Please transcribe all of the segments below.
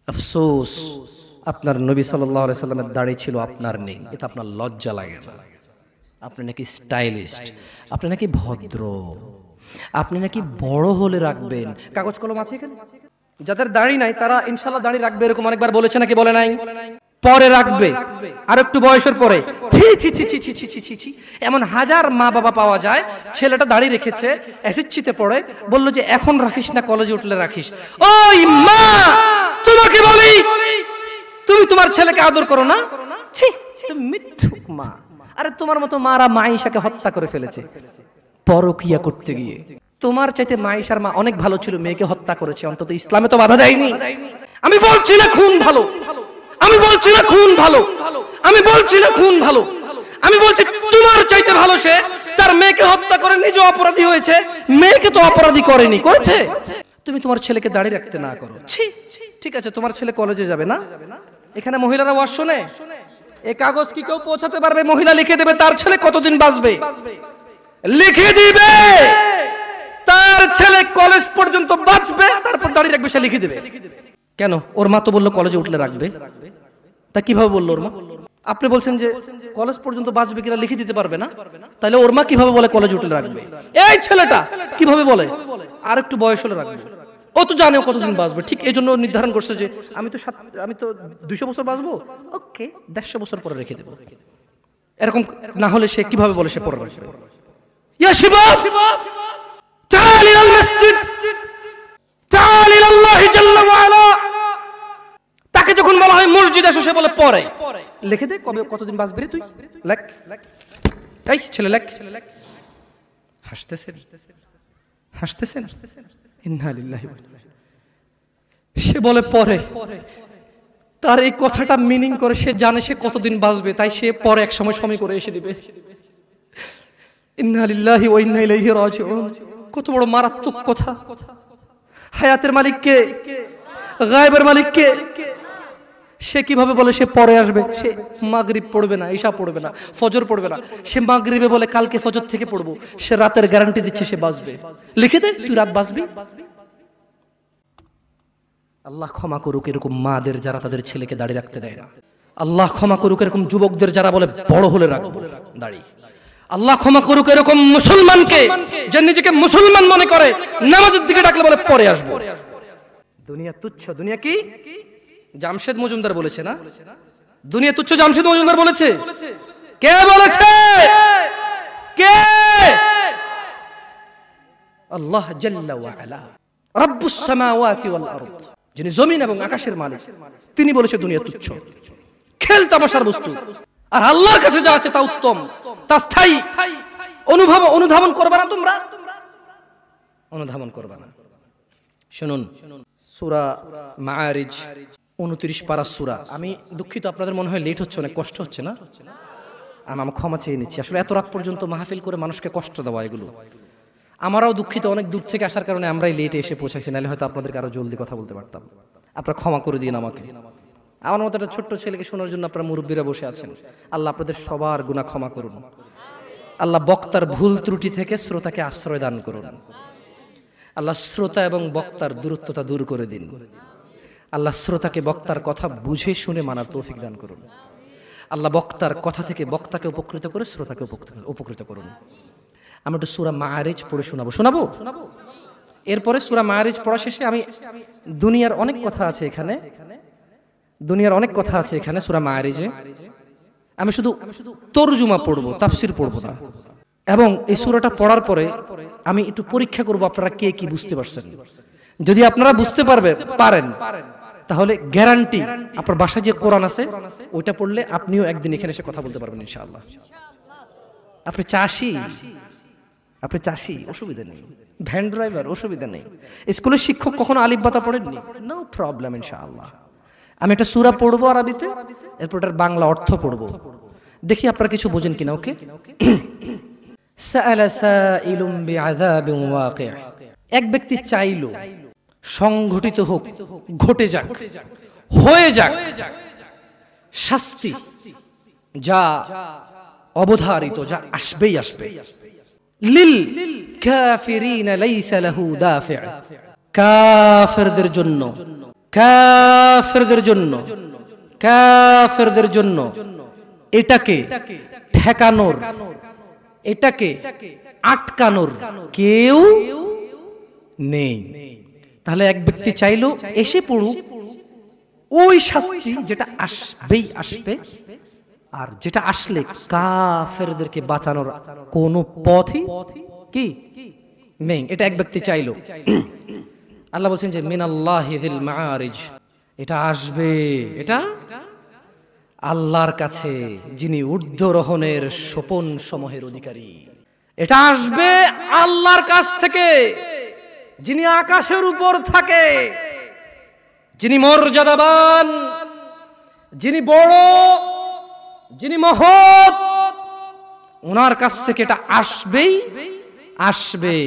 আফসোস, আপনার নবী সাল্লাল্লাহু আলাইহি সাল্লামের দাড়ি ছিল, আপনার নেই। এটা আপনার লজ্জা লাগে না? আপনি নাকি স্টাইলিস্ট, আপনি নাকি ভদ্র, আপনি নাকি বড় হলে রাখবেন। কাগজ কলম আছে এখানে? যাদের দাড়ি নাই তারা ইনশাআল্লাহ দাড়ি রাখবে, এরকম অনেকবার বলেছে নাকি বলে নাই? পরে রাখবে, আর একটু বয়সের পরে। ছি ছি ছি ছি ছি ছি ছি ছি, এমন হাজার মা বাবা পাওয়া যায়, ছেলেটা দাড়ি রেখেছে, এসএসসিতে পড়ে, বলল যে এখন রাখিস না, কলেজে উঠলে রাখিস। ওই মা, তোমাকে বলি, তুমি তোমার ছেলেকে আদর করো না? ছি, তুমি মিথ্যুক মা। আরে তোমার মতো মারা মাইশাকে হত্যা করে ফেলেছে পরকিয়া করতে গিয়ে। তোমার চাইতে মাইশার মা অনেক ভালো ছিল, মেয়েকে হত্যা করেছে, অন্তত ইসলামে তো বাধা দেয়নি। আমি বলছি না খুন ভালো, আমি বলছি না খুন ভালো, আমি বলছি না খুন ভালো, আমি বলছি তোমার চাইতে ভালো সে তার মেয়েকে হত্যা করে নিজে অপরাধী হয়েছে, মেয়েকে তো অপরাধী করেনি, করেছে। তুমি তোমার ছেলেকে দাঁড়িয়ে রাখতে না করো। ছি, ঠিক আছে, তোমার ছেলে কলেজে যাবে না, এখানে মহিলারা ওয়াজ শোনে, এই কাগজ কি কেউ পৌঁছাতে পারবে? মহিলা লিখে দেবে তার ছেলে কতদিন বাঁচবে, লিখে দিবে তার ছেলে কলেজ পর্যন্ত বাঁচবে, তারপর দাঁড়িয়ে রাখবে, সে লিখে দেবে। কেন? ওর মা তো বললো কলেজে উঠলে রাখবে, তা কিভাবে বললো ওর মা? আপনি বলছেন যে কলেজ পর্যন্ত বাঁচবে কিনা লিখে দিতে পারবে না, তাহলে ওর মা কিভাবে বলে কলেজে উঠলে রাখবে? এই ছেলেটা কিভাবে বলে আর একটু বয়স হলে রাখবে? ও তো জানে কতদিন বাঁচবে, ঠিক এই জন্য নির্ধারণ করছে যে আমি তো 200 বছর বাঁচবো, ওকে 150 বছর পরে রেখে দেবো। এরকম না হলে সে কিভাবে বলে সে পরে রাখবে? ইয়া শিবাব, তাআল ইলাল মসজিদ, তাআল ইলাল্লাহি জাল্লা ওয়া আলা। তাকে যখন বলা হয় মসজিদে এসো, সে বলে পরে। লিখে দে কবে কতদিন বাঁচবে রে তুই, লেখ। এই ছেলে লেখ। হাসতেছেন, হাসতেছেন। ইন্না লিল্লাহি ওয়া ইন্না ইলাইহি। সে বলে পরে। তার এই কথাটা মিনিং করে সে জানে সে কতদিন বাঁচবে, তাই সে পরে এক সময় করে এসে দিবে। ইন্না লিল্লাহি ওয়া ইন্না ইলাইহি রাজিউন। কত বড় মারাত্মক কথা! হায়াতের মালিক কে? গায়েবের মালিক কে? সে কিভাবে বলে সে পরে আসবে? সে মাগরিব পড়বে না, ইশা পড়বে না, ফজর পড়বে না, সে মাগরিবে বলে কালকে ফজর থেকে পড়বো, সে রাতের গ্যারান্টি দিচ্ছে সে বাঁচবে। লিখে দে তুই রাত বাঁচবি। আল্লাহ ক্ষমা করুক এরকম মাদের যারা তাদের ছেলেকে দাড়ি রাখতে দেয় না। আল্লাহ ক্ষমা করুক এরকম যুবকদের যারা বলে বড় হলে রাখবো দাড়ি। আল্লাহ ক্ষমা করুক এরকম মুসলমানকে যে নিজেকে মুসলমান মনে করে, নামাজের দিকে ডাকলে বলে পরে আসবো। দুনিয়া তুচ্ছ। দুনিয়া কি? জামশেদ মজুমদার বলেছে না, দুনিয়া তুচ্ছ। জামশেদ মজুমদার বলেছে? কে বলেছে? কে? আল্লাহ জাল্লা ওয়া আলা, রাব্বুস সামাওয়াতি ওয়াল আরদ, যিনি জমিন এবং আকাশের মালিক, তিনি বলেছে দুনিয়া তুচ্ছ, খেল তামাশার বস্তু। আর আল্লাহর কাছে যা আছে তা উত্তম, তা স্থায়ী। অনুধাবন করবে না তোমরা, অনুধাবন করবে না। শুনুন, সূরা মাআরিজ 29 পারা সূরা। আমি দুঃখিত, আপনাদের মনে হয় লেট হচ্ছে, অনেক কষ্ট হচ্ছে না? আমি ক্ষমা চেয়ে নিচ্ছি। আসলে এত রাত পর্যন্ত মাহফিল করে মানুষকে কষ্ট দেওয়া, এগুলো আমারও দুঃখিত। অনেক দূর থেকে আসার কারণে আমরাই লেটে এসে পৌঁছাইছি, নাহলে হয়তো আপনাদেরকে আরো জলদি কথা বলতে পারতাম। আপনারা ক্ষমা করে দিন আমাকে। আমার মতো একটা ছোট্ট ছেলেকে শোনার জন্য আপনারা মুরব্বীরা বসে আছেন। আল্লাহ আপনাদের সবার গুনাহ ক্ষমা করুন। আল্লাহ বক্তার ভুল ত্রুটি থেকে শ্রোতাকে আশ্রয় দান করুন। আল্লাহ শ্রোতা এবং বক্তার দূরত্বতা দূর করে দিন। আল্লাহ শ্রোতাকে বক্তার কথা বুঝে শুনে মানার তৌফিক দান করুন। আল্লাহ বক্তার কথা থেকে বক্তাকে উপকৃত করে শ্রোতাকে উপকৃত করুন। আমরা একটু সূরা মাআরিজ পড়ে শোনাবো। এরপরে সূরা মাআরিজ পড়া শেষে আমি দুনিয়ার অনেক কথা আছে এখানে, সূরা মাআরিজে আমি শুধু তরজুমা পড়বো, তাফসীর পড়বো না। এবং এই সূরাটা পড়ার পরে আমি একটু পরীক্ষা করব আপনারা কে কি বুঝতে পারছেন। যদি আপনারা বুঝতে পারেন তাহলে গ্যারান্টি আপনার বাসায় যে কোরআন আছে ওইটা পড়লে আপনিও একদিন এখানে এসে কথা বলতে পারবেন ইনশাআল্লাহ। আপনি চাষি অসুবিধা নেই, ভ্যান ড্রাইভার অসুবিধা নেই, স্কুলের শিক্ষক কখনো আলিফ বাতা পড়েননি, নো প্রবলেম ইনশাআল্লাহ। আমি একটা সূরা পড়বো আরবিতে, এরপর এটার বাংলা অর্থ পড়বো, দেখি আপনারা কিছু বোঝেন কিনা। ওকে? সাআলা সাইলুম বিআযাবিন ওয়াকি', এক ব্যক্তি চাইলো সংঘটিত হোক, ঘটে যাক, হয়ে যাক শাস্তি, যা অবধারিত, যা আসবেই আসবে। লিল কাফিরিনা লাইসা লাহু দাফি', কাফেরদের জন্য কাফেরদের জন্য এটাকে ঠেকানোর, এটাকে আটকানোর কেউ নেই। তাহলে এক ব্যক্তি চাইলো এসে পড়ুক ওই শাস্তি যেটা আসবেই আসবে, আর যেটা আসলে কাফেরদেরকে বাঁচানোর কোনো পথই কি নেই, এটা এক ব্যক্তি চাইলো। আল্লাহ বলছেন যে মিনাল্লাহি যিল মাআরিজ, এটা আসবে, এটা আল্লাহর কাছে যিনি ঊর্ধ্বরোহণের সোপন সমূহের অধিকারী। এটা আসবে আল্লাহর কাছ থেকে, যিনি আকাশের উপর থাকে, যিনি মর্যাদাবান, যিনি বড়, যিনি মহৎ, ওনার কাছ থেকে এটা আসবেই আসবে।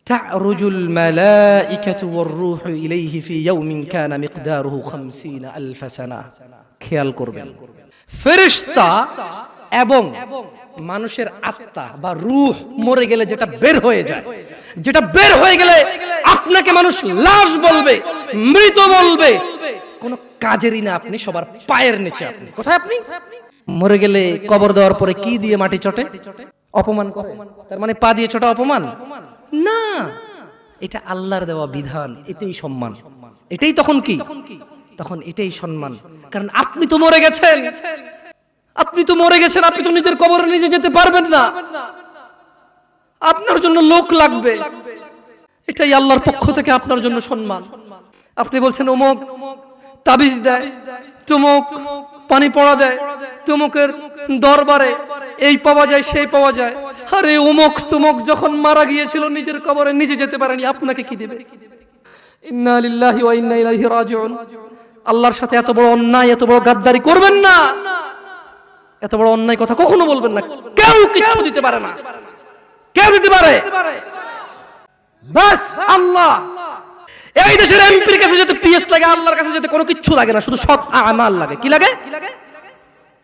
তা'রুজুল মালাইকাতু ওয়ার রূহু ইলাইহি ফি ইয়াউমিন কানা মিকদারুহু ৫০,০০০ সানা। খেয়াল করবেন, ফেরেশতা এবং মানুষের আত্মা বা রূহ মরে গেলে যেটা বের হয়ে যায়, যেটা বের হয়ে গেলে আপনাকে মানুষ লাশ বলবে, মৃত বলবে, কোন কাজেরই না। আপনি সবার পায়ের নিচে। আপনি কোথায়? আপনি মরে গেলে কবর দেওয়ার পরে কি দিয়ে মাটি চটে? অপমান করে। তার মানে পা দিয়ে ছোটা অপমান না, এটা আল্লাহর দেওয়া বিধান, এটাই সম্মান, এটাই তখন কি? তখন এটাই সম্মান। কারণ আপনি তো মরে গেছেন, আপনি তো মরে গেছেন, আপনি তো নিজের কবরে নিজে যেতে পারবেন না, আপনার জন্য লোক লাগবে, এটাই আল্লাহর পক্ষ থেকে আপনার জন্য সম্মান। আপনি বলছেন অমুক তাবিজ দেয়, তমুক পানি পড়া দেয়, তমুকের দরবারে এই পাওয়া যায় সেই পাওয়া যায়। আরে অমুক তমুক যখন মারা গিয়েছিল নিজের কবরে নিজে যেতে পারেনি, আপনাকে কি দেবে? ইন্না লিল্লাহি ওয়া ইন্না ইলাইহি রাজিউন। আল্লাহর সাথে এত বড় অন্যায়, এত বড় গাদ্দারি করবেন না, এত বড় অন্যায় কথা কখনো বলবেন না। কেউ কিছু দিতে পারে না, কে দিতে পারে? বাস আল্লাহ। এই দেশের এমপির কাছে যেতে পিএস লাগে, আল্লাহর কাছে যেতে কোনো কিছু লাগে না, শুধু সৎ আমাল লাগে। কি লাগে?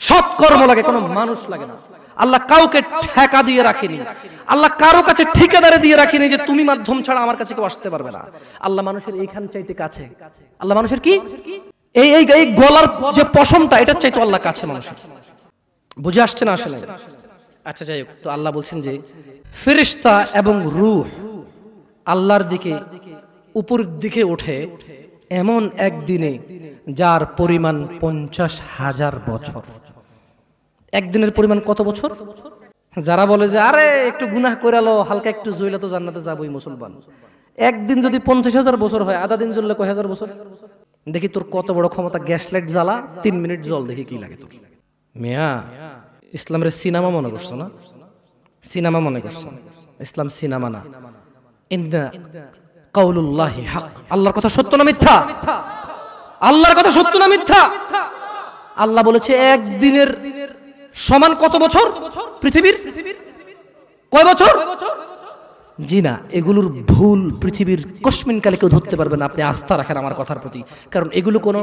সৎ কর্ম লাগে, কোনো মানুষ লাগে না। আল্লাহ কাউকে ঠেকা দিয়ে রাখেনি, আল্লাহ কারো কাছে ঠিকাদারে দিয়ে রাখেনি যে তুমি মাধ্যম ছাড়া আমার কাছে কেউ আসতে পারবে না। আল্লাহ মানুষের এইখান চাইতে কাছে। আল্লাহ মানুষের কি এই এই এই গলার যে পশমটা, এটা চাইতো আল্লাহ কাছে মানুষের। বুঝে আসছে না? আসলে আচ্ছা যাই হোক। তো আল্লাহ বলছেন যে ফেরেশতা এবং রূহ আল্লাহর দিকে উপর দিকে ওঠে এমন একদিনে যার পরিমাণ ৫০,০০০ বছর। একদিনের পরিমাণ কত বছর? যারা বলে যে আরে একটু গুনাহ করে লো, হালকা একটু জ্বলে তো জান্নাতে যাবই মুসলমান, একদিন যদি ৫০,০০০ বছর হয়, আধা দিন জ্বললে কয় হাজার বছর? দেখি তোর কত বড় ক্ষমতা, গ্যাস লাইট জ্বালা ৩ মিনিট জল, দেখি কি লাগে তোর। মিয়া ইসলামের সিনেমা মনে করছো না? সিনেমা মনে করছো? ইসলাম সিনেমা না। ইন্না কাউলুল্লাহি হক। আল্লাহর কথা সত্য না মিথ্যা? আল্লাহর কথা সত্য না মিথ্যা? আল্লাহ বলেছে একদিনের সমান কত বছর পৃথিবীর? কয় বছর? জি না, এগুলোর ভুল পৃথিবীর কসমিন কালে কেউ ধরতে পারবে না। আপনি আস্থা রাখেন আমার কথার প্রতি, কারণ এগুলো কোনো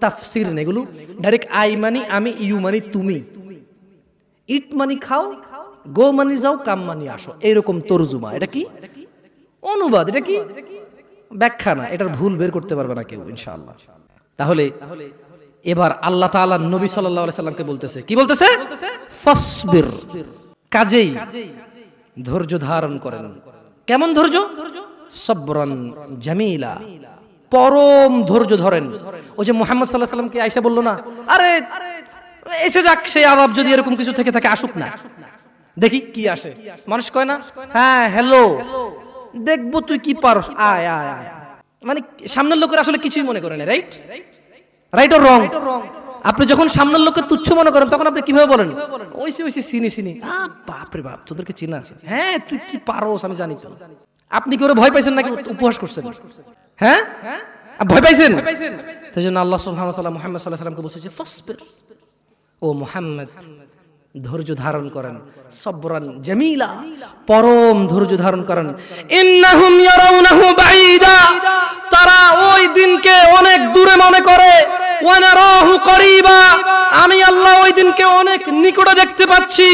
তাফসির নেই, এগুলো ডাইরেক্ট আই মানি আমি, ইউ মানি তুমি, ইট মানি খাও, গো মানি যাও, কাম মানি আসো, এইরকম তরজুমা। এটা কি অনুবাদ, এটা কি ব্যাখ্যা না, এটার ভুল বের করতে পারবে না কেউ ইনশাআল্লাহ। তাহলে এবার আল্লাহ তাআলা নবী সাল্লাল্লাহু আলাইহি সাল্লামকে বলতেছে, কি বলতেছে? ফাসবির, কাজেই ধৈর্য ধারণ করেন। কেমন ধৈর্য? সবরান জামিলা, পরম ধৈর্য ধরেন। ওই যে মুহাম্মদ সাল্লাল্লাহু আলাইহি সাল্লামকে আয়েশা বলল না, আরে এসে যাক সেই আযাব, যদি এরকম কিছু থেকে থাকে আসুক না, দেখি কি আসে। মানুষ কয় না, হ্যাঁ হ্যালো দেখবো তুই কি পারস, আয় আয় আয়। মানে সামনের লোকের আসলে কিছুই মনে করে না। রাইট? Right or wrong? আপনি যখন সামনের লোককে তুচ্ছ মনে করেন তখন আপনি কিভাবে বলেন? ওইসে ওইসে চিনি চিনি, বাপ রে বাপ তোদেরকে চিনা আছে, হ্যাঁ তুই কি পারোস আমি জানি তো। আপনি কি ওরা ভয় পাইছেন নাকি উপহাস করছেন? হ্যাঁ ভয় পাইছেন? তাই জন্য আল্লাহ সুবহানাহু ওয়া তাআলা মুহাম্মদ সাল্লাল্লাহু আলাইহি ওয়াসাল্লামকে বলছে যে ফাসবির, ও মুহাম্মদ ধৈর্য ধারণ করেন, সবরান জামিলা, পরম ধৈর্য ধারণ করেন। ইন্নাহুম ইয়ারাউনাহু বাঈদা, তারা ওই দিনকে অনেক দূরে মনে করে, ওয়া নারাহু করিবা, আমি আল্লাহ ওই দিনকে অনেক নিকটে দেখতে পাচ্ছি।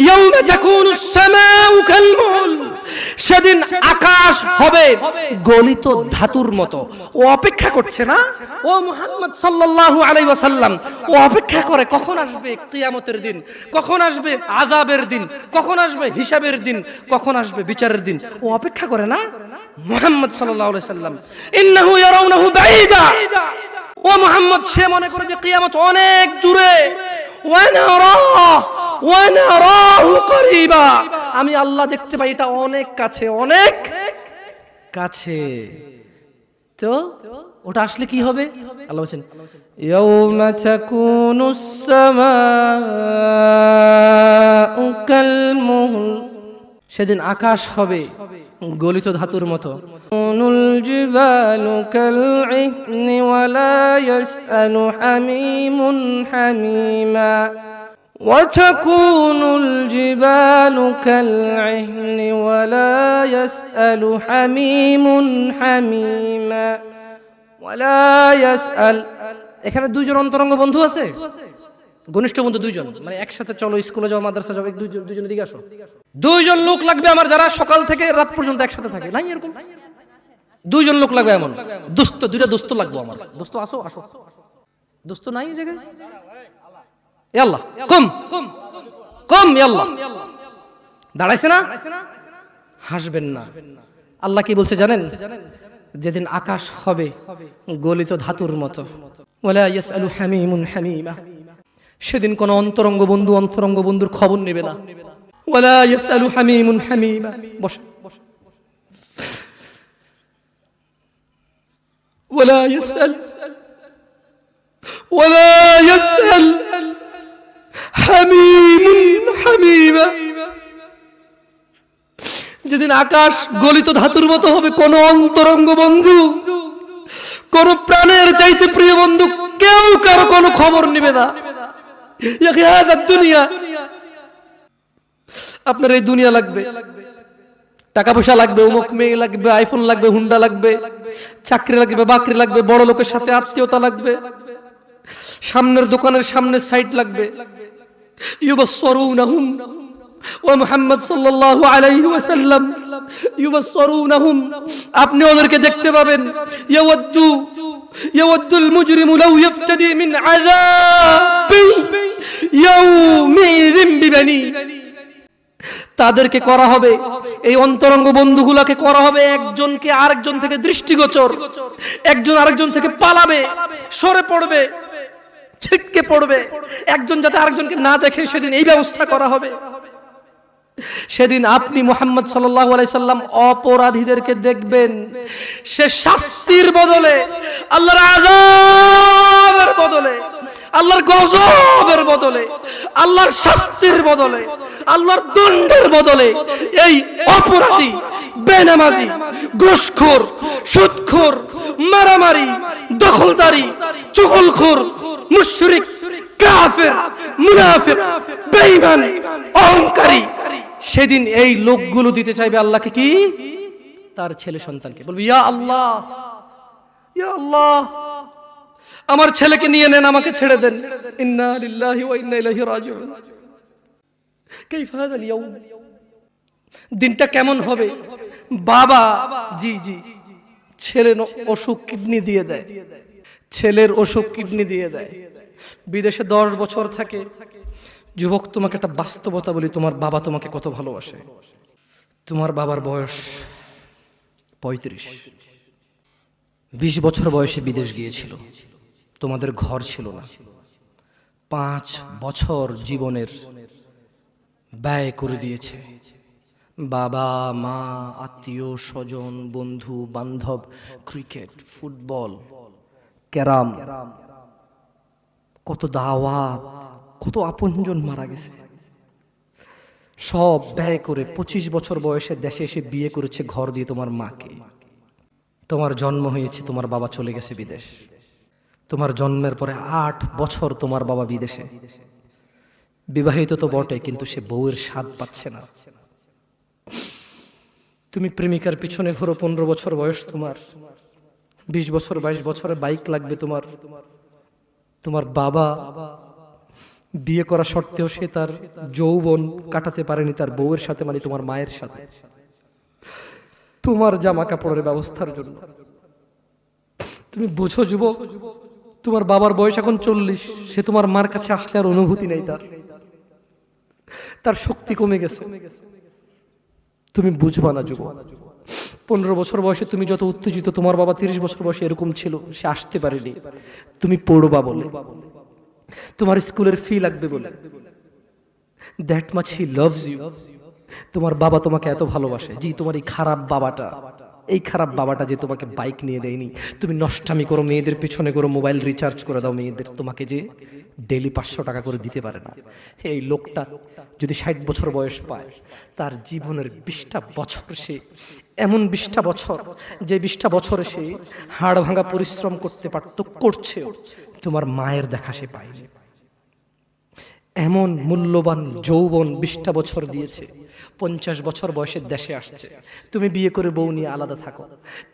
ইয়াউমা তাকুনুস সামাউ কাল মুহল, সেদিন আকাশ হবে গলিত ধাতুর মতো। ও অপেক্ষা করছে না, ও মুহাম্মদ সাল্লাল্লাহু আলাইহি ওয়াসাল্লাম, ও অপেক্ষা করে কখন আসবে কিয়ামতের দিন, কখন আসবে আযাবের দিন, কখন আসবে হিসাবের দিন, কখন আসবে বিচারের দিন। ও অপেক্ষা করে না মুহাম্মদ সাল্লাল্লাহু আলাইহি ওয়াসাল্লাম। ইন্নাহু ইয়ারাউনাহু বাঈদা, ও মুহাম্মদ সে মনে করে যে কিয়ামত অনেক দূরে। ওয়া নারাহু করিবা, আমি আল্লাহ দেখতে পাই এটা অনেক কাছে, অনেক কাছে। তো ওটা আসলে কি হবে? আল্লাহ বলেন ইয়াউমা তাকুনুস সামাউ কাল মুহল, সেদিন আকাশ হবে গলিত ধাতুর মতো। নুল জিবালু কাল ইহনি ওয়ালা ইয়াসআলু হামিমুন হামিমা ওয়া তাকুনুল জিবালু কাল ইহনি ওয়ালা ইয়াসআলু হামিমুন হামিমা ওয়ালা ইয়াসআল। এখানে দুইজন অন্তরঙ্গ বন্ধু আছে, ঘনিষ্ঠ বন্ধু দুইজন, মানে একসাথে চলো স্কুলে যাও, মাদ্রাসা যাও, দুইজনের দিকে আসো। দুইজন লোক লাগবে আমার, যারা সকাল থেকে রাত পর্যন্ত একসাথে থাকে। নাই এরকম দুইজন লোক লাগবে এমন দোস্ত, দুইটা দোস্ত লাগবে আমার। দোস্ত আসো, আসো। দোস্ত নাই এই জায়গায়? আল্লাহ কম কম, আল্লাহ দাঁড়াইছে না, হাসবেন না। আল্লাহ কি বলছে জানেন? যেদিন আকাশ হবে গলিত ধাতুর মতো, ওয়ালা ইয়াসআলু হামিমুন হামিমা, সেদিন কোন অন্তরঙ্গ বন্ধু অন্তরঙ্গ বন্ধুর খবর নেবে না। ওয়ালা ইয়াসআলু হামিমুন হামিমা, বসে। ওয়ালা ইয়াসআল হামিমুন হামিমা, যেদিন আকাশ গলিত ধাতুর মতো হবে, কোন অন্তরঙ্গ বন্ধু, কোন প্রাণের চাইতে প্রিয় বন্ধু কেউ কারো কোনো খবর নেবে না। দুনিয়া, আপনার এই দুনিয়া লাগবে, টাকা পয়সা লাগবে, অমুক মেয়ে লাগবে, আইফোন লাগবে, হুন্ডা লাগবে, চাকরি লাগবে, বাকরি লাগবে, বড় লোকের সাথে আত্মীয়তা লাগবে, সামনের দোকানের সামনের সাইড লাগবে। ইউবাসসিরুনাহুম, ও মুহাম্মদ সাল্লাল্লাহু আলাইহি ওয়াসাল্লাম, ইউবাসসিরুনাহুম, আপনি ওদেরকে দেখতে পাবেন। ইয়াওয়াদ্দুল মুজরিমু লাউ ইফতাদি মিন আযাবি ইয়াউমিযিন বিবানি, তাদেরকে করা হবে, এই অন্তরঙ্গ বন্ধুগুলোকে করা হবে একজনকে আরেকজন থেকে দৃষ্টিগোচর, একজন আরেকজন থেকে পালাবে, সরে পড়বে, ছিটকে পড়বে, একজন যাতে আরেকজনকে না দেখে, সেদিন এই ব্যবস্থা করা হবে। সেদিন আপনি মুহাম্মদ সাল্লাল্লাহু আলাইহি সাল্লাম অপরাধীদেরকে দেখবেন, সে শাস্তির বদলে, আল্লাহর আযাবের বদলে, আল্লাহর গজবের বদলে, আল্লাহর শাস্তির বদলে, আল্লাহর দণ্ডের বদলে এই অপরাধী, বেনামাজি, ঘুষখোর, সুদখোর, মারামারি, দখলদারি, চুগলখোর, মুশরিক, কাফের, মুনাফিক, বেঈমান, অহংকারী, সেদিন এই লোকগুলো দিতে চাইবে আল্লাহকে কি? তার ছেলে সন্তানকে। বলবে ইয়া আল্লাহ, ইয়া আল্লাহ, আমার ছেলেকে নিয়ে নেন, আমাকে ছেড়ে দেন। ইন্না লিল্লাহি ওয়া ইন্না ইলাইহি রাজিউন। কাইফা হাযাল ইয়াউম, দিনটা কেমন হবে? বাবা, জি জি, ছেলের অসুখ কিডনি দিয়ে দেয়, ছেলের অসুখ কিডনি দিয়ে দেয়, বিদেশে 10 বছর থাকে। যুবক, তোমাকে একটা বাস্তবতা বলি, তোমার বাবা তোমাকে কত ভালোবাসে। তোমার বাবার বয়স 35, 20 বছর বয়সে বিদেশ গিয়েছিল, তোমাদের ঘর ছিল না, 5 বছর জীবনের ব্যয় করে দিয়েছে। বাবা মা, আত্মীয় স্বজন, বন্ধু বান্ধব, ক্রিকেট, ফুটবল, ক্যারাম, কত দাওয়াত, কত আপনজন মারা গেছে, সব ব্যয় করে 25 বছর বয়সে দেশে এসে বিয়ে করেছে ঘর দিয়ে তোমার মাকে। তোমার জন্ম হয়েছে, তোমার বাবা চলে গেছে বিদেশ। তোমার জন্মের পরে 8 বছর তোমার বাবা বিদেশে, বিবাহিত তো বটে, কিন্তু সে বউয়ের স্বাদ পাচ্ছে না। তুমি প্রেমিকার পিছনে ঘোরো, 15 বছর বয়স তোমার, 20 বছর 22 বছরে বাইক লাগবে তোমার। তোমার বাবা বিয়ে করা সত্ত্বেও সে তার যৌবন কাটাতে পারেনি তার বউয়ের সাথে, মানে তোমার মায়ের সাথে। তোমার জামা কাপড়ের ব্যবস্থার জন্য। তুমি বুঝো যুবক, তোমার বাবার বয়স এখন 40, সে তোমার মার কাছে আসলে আর অনুভূতি নেই, তার শক্তি কমে গেছে। তুমি বুঝবা না যুবক। 15 বছর বয়সে তুমি যত উত্তেজিত, তোমার বাবা 30 বছর বয়সে এরকম ছিল, সে আসতে পারেনি। তুমি পড়বা বলে, তোমার স্কুলের ফি লাগবে বলে, that much he loves you. তোমার বাবা তোমাকে এত ভালোবাসে। জি, তোমার এই খারাপ বাবাটা যে তোমাকে বাইক নিয়ে দেয়নি, তুমি নষ্টামি করো, মেয়েদের পিছনে করো, মোবাইল রিচার্জ করে দাও মেয়েদের, তোমাকে যে ডেইলি 500 টাকা করে দিতে পারে না। এই লোকটা যদি 60 বছর বয়স পায়, তার জীবনের 20টা বছর সে এমন 20টা বছর, যে 20টা বছরে সে হাড় ভাঙা পরিশ্রম করতে পারত, করছেও, তোমার মায়ের দেখা সে পায়নি। এমন মূল্যবান যৌবন 20টা বছর দিয়েছে, 50 বছর বয়সের দেশে আসছে। তুমি বিয়ে করে বউ নিয়ে আলাদা থাকো,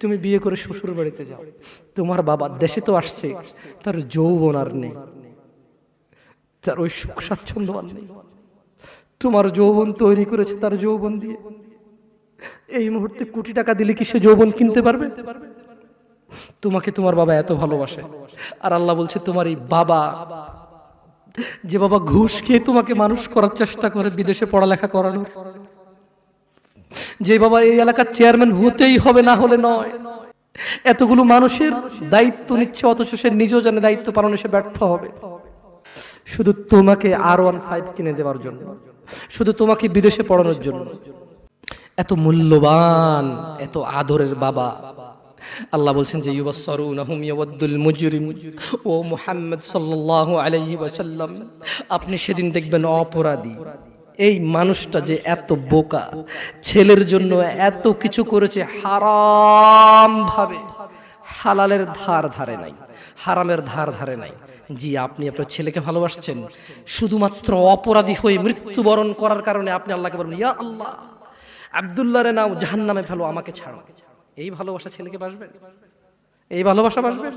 তুমি বিয়ে করে শ্বশুর বাড়িতে যাও, তোমার বাবা দেশে তো আসছে, তার যৌবন আর নেই, তার ওই সুখ স্বাচ্ছন্দ্য আর নেই। তোমার যৌবন তৈরি করেছে তার যৌবন দিয়ে। এই মুহূর্তে কোটি টাকা দিলে কি সে যৌবন কিনতে পারবে? তোমাকে তোমার বাবা এত ভালোবাসে, আর আল্লাহ বলছে তোমার এই বাবা, যে বাবা ঘুষ খেয়ে তোমাকে মানুষ করার চেষ্টা করে বিদেশে পড়ালেখা করানোর, যে বাবা এই এলাকার চেয়ারম্যান হতেই হবে, না হলে নয়, এতগুলো মানুষের দায়িত্ব নিচ্ছে, অথচ সে নিজেও জানে দায়িত্ব পালনে সে ব্যর্থ হবে, শুধু তোমাকে R15 কিনে দেওয়ার জন্য, শুধু তোমাকে বিদেশে পড়ানোর জন্য। এত মূল্যবান, এত আদরের বাবা। আল্লাহ বলছেন যে ইউবাসসারুনাহুম ইয়াওয়াদ্দুল মুজরিম, ও মুহাম্মদ সাল্লাল্লাহু আলাইহি ওয়াসাল্লাম, আপনি সেদিন দেখবেন অপরাধী এই মানুষটা যে এত বোকা, ছেলের জন্য এত কিছু করেছে হারাম ভাবে, হালালের ধার ধারে নাই, হারামের ধার ধারে নাই। জি, আপনি আপনার ছেলেকে ভালোবাসছেন, শুধুমাত্র অপরাধী হয়ে মৃত্যুবরণ করার কারণে আপনি আল্লাহকে বলবেন, ইয়া আল্লাহ, আব্দুল্লাহ রে নাও জাহান্নামে ফেলো, আমাকে ছাড়ো। এই ভালোবাসা ছেলেকে বাসবে? এই ভালোবাসা বাসবে?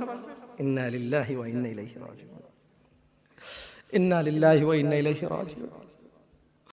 ইন্না লিল্লাহি ওয়া ইন্না ইলাইহি রাজিউন, ইন্না লিল্লাহি ওয়া ইন্না ইলাইহি রাজিউন।